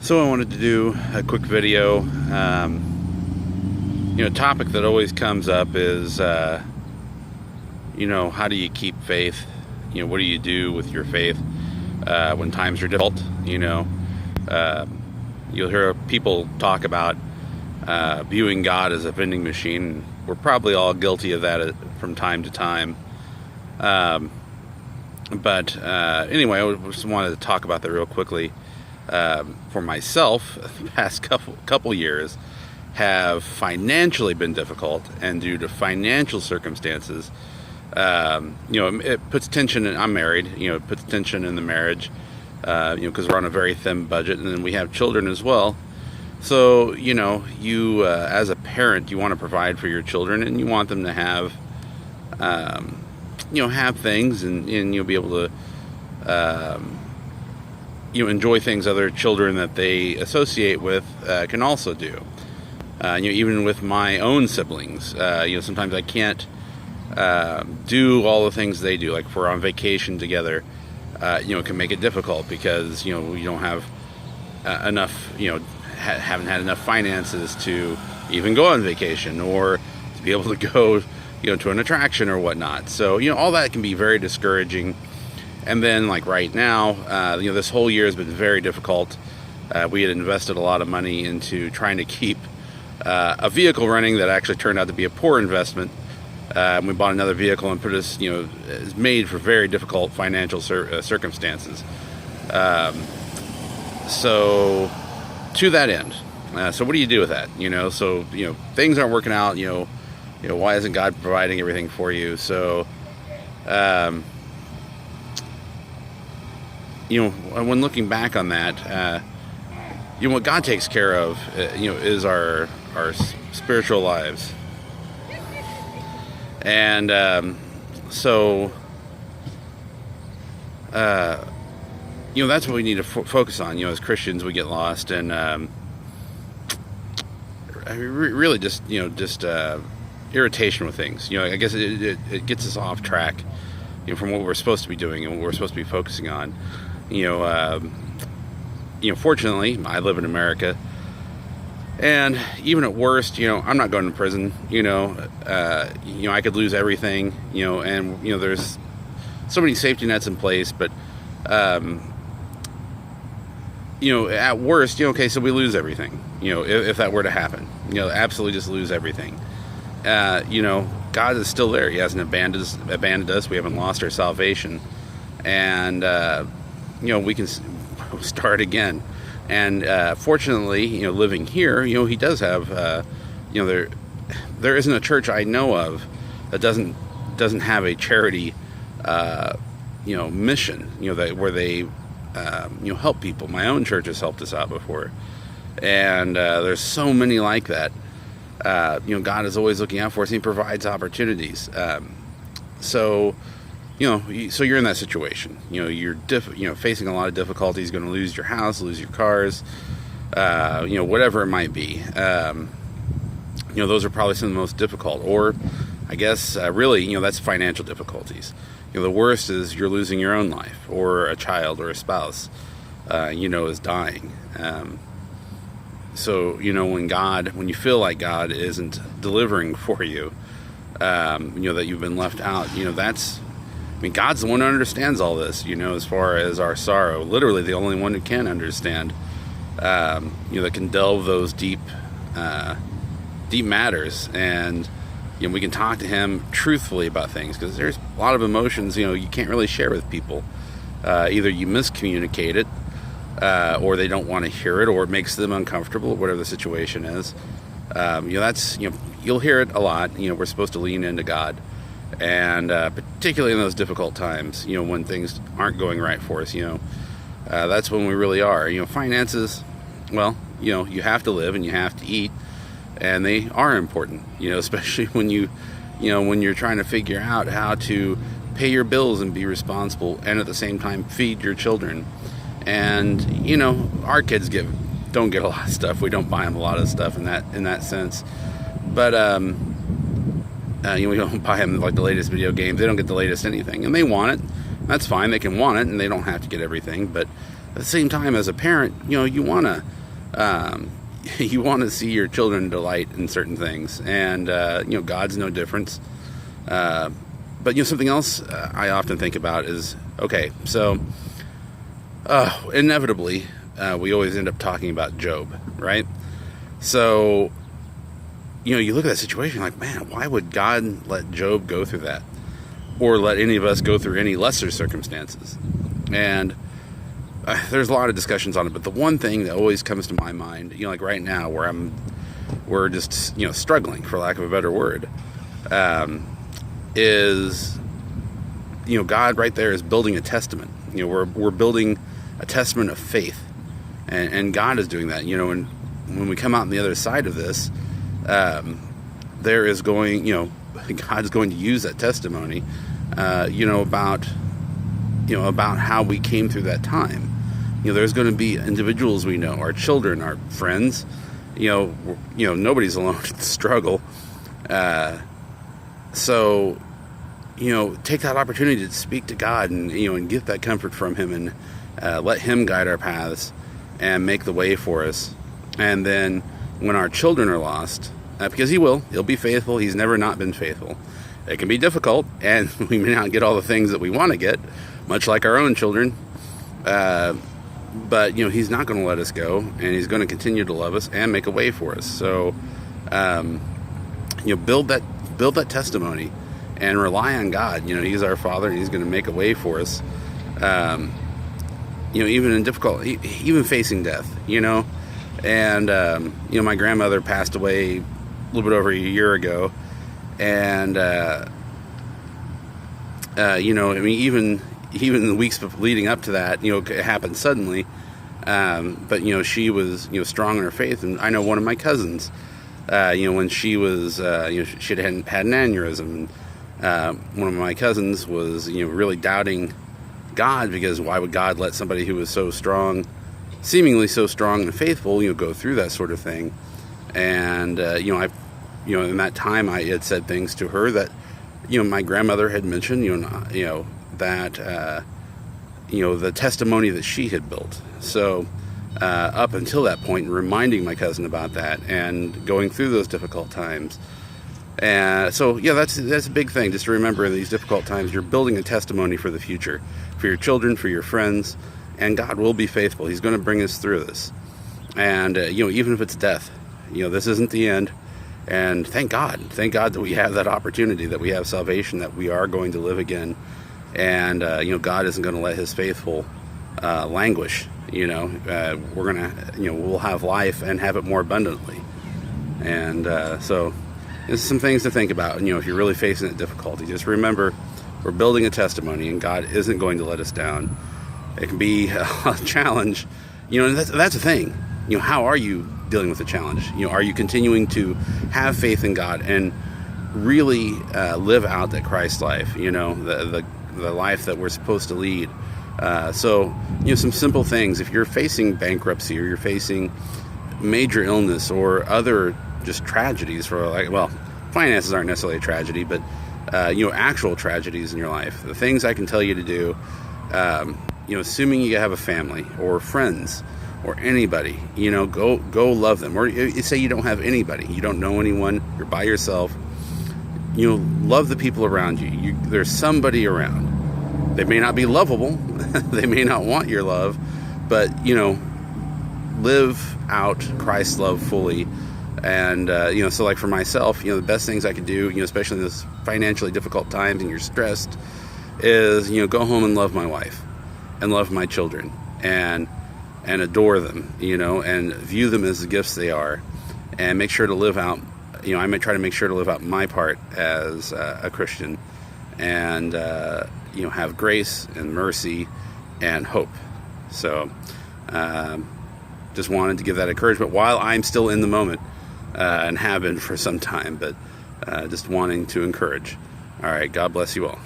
So I wanted to do a quick video. A topic that always comes up is, how do you keep faith? What do you do with your faith when times are difficult? You'll hear people talk about viewing God as a vending machine. We're probably all guilty of that from time to time. Anyway, I just wanted to talk about that real quickly. For myself, the past couple years have financially been difficult, and due to financial circumstances, it puts tension in, I'm married, it puts tension in the marriage, because we're on a very thin budget, and then we have children as well. So, you, as a parent, you want to provide for your children, and you want them to have, have things, and you'll be able to, enjoy things other children that they associate with can also do. Even with my own siblings, sometimes I can't do all the things they do. Like if we're on vacation together, it can make it difficult because we don't have enough, haven't had enough finances to even go on vacation or to be able to go, to an attraction or whatnot. So all that can be very discouraging. And then, like right now, this whole year has been very difficult. We had invested a lot of money into trying to keep a vehicle running that actually turned out to be a poor investment. We bought another vehicle and put us, it's made for very difficult financial circumstances. So, to that end, so what do you do with that? So things aren't working out. Why isn't God providing everything for you? So. When looking back on that, what God takes care of, is our spiritual lives. And that's what we need to focus on. As Christians, we get lost and really just irritation with things. I guess it gets us off track, from what we're supposed to be doing and what we're supposed to be focusing on. Fortunately, I live in America, and even at worst, I'm not going to prison. I could lose everything. And there's so many safety nets in place, but at worst, okay, so we lose everything. If that were to happen, absolutely just lose everything. God is still there. He hasn't abandoned us. We haven't lost our salvation, and we can start again. And fortunately, living here, He does have, there isn't a church I know of that doesn't have a charity, mission, where they, help people. My own church has helped us out before, and there's so many like that. God is always looking out for us, and He provides opportunities. So you're in that situation. You're facing a lot of difficulties. Going to lose your house, lose your cars, whatever it might be. Those are probably some of the most difficult. Or, I guess, really, that's financial difficulties. The worst is you're losing your own life, or a child, or a spouse, is dying. So, when you feel like God isn't delivering for you, that you've been left out, God's the one who understands all this, as far as our sorrow. Literally the only one who can understand, that can delve those deep matters. And, we can talk to Him truthfully about things, because there's a lot of emotions, you can't really share with people. Either you miscommunicate it, or they don't want to hear it, or it makes them uncomfortable, whatever the situation is. You'll hear it a lot. We're supposed to lean into God, and particularly in those difficult times, when things aren't going right for us, that's when we really are. Finances, well, you have to live and you have to eat, and they are important, especially when when you're trying to figure out how to pay your bills and be responsible, and at the same time feed your children. And our kids don't get a lot of stuff. We don't buy them a lot of stuff in that sense. But we don't buy them like the latest video games. They don't get the latest anything, and they want it. That's fine. They can want it, and they don't have to get everything. But At the same time, as a parent, you want to you want to see your children delight in certain things, and God's no different. But something else I often think about is, okay, so inevitably we always end up talking about Job, right? So you look at that situation like, man, why would God let Job go through that, or let any of us go through any lesser circumstances? And there's a lot of discussions on it, but the one thing that always comes to my mind, like right now, where we're just struggling, for lack of a better word, is God right there is building a testament. We're building a testament of faith, and God is doing that. And when we come out on the other side of this, there is going, God's going to use that testimony, about how we came through that time. There's going to be individuals we know, our children, our friends. Nobody's alone in the struggle. So, take that opportunity to speak to God and get that comfort from Him, and let Him guide our paths and make the way for us. And then when our children are lost, because He'll be faithful. He's never not been faithful. It can be difficult, and we may not get all the things that we want to get, much like our own children. But He's not going to let us go, and He's going to continue to love us and make a way for us. So, build that testimony and rely on God. He's our Father, and He's going to make a way for us. Even in difficult, even facing death. And my grandmother passed away a little bit over a year ago, and even the weeks leading up to that, it happened suddenly. But she was strong in her faith, and I know one of my cousins, when she was she had an aneurysm, and one of my cousins was really doubting God, because why would God let somebody who was so strong, seemingly so strong and faithful, go through that sort of thing? And in that time I had said things to her that my grandmother had mentioned, that the testimony that she had built. So up until that point, reminding my cousin about that and going through those difficult times. And so that's a big thing, just to remember in these difficult times, you're building a testimony for the future, for your children, for your friends, and God will be faithful. He's going to bring us through this. And even if it's death, this isn't the end. And thank God that we have that opportunity, that we have salvation, that we are going to live again. And God isn't going to let His faithful languish. We're gonna, we'll have life and have it more abundantly. And so there's some things to think about. If you're really facing that difficulty, just remember we're building a testimony, and God isn't going to let us down. It can be a challenge, and that's the thing. How are you dealing with the challenge? Are you continuing to have faith in God and really live out that Christ life? The life that we're supposed to lead. So some simple things. If you're facing bankruptcy, or you're facing major illness, or other just tragedies, finances aren't necessarily a tragedy, but actual tragedies in your life. The things I can tell you to do, assuming you have a family or friends or anybody, go love them. Or you say you don't have anybody, you don't know anyone, you're by yourself. Love the people around you. There's somebody around. They may not be lovable, they may not want your love, but live out Christ's love fully. And so like for myself, the best things I could do, especially in this financially difficult times and you're stressed, is go home and love my wife and love my children and adore them, and view them as the gifts they are, and make sure to live out, I might try to make sure to live out my part as a Christian, and have grace and mercy and hope. So just wanted to give that encouragement while I'm still in the moment, and have been for some time, but just wanting to encourage. All right, God bless you all.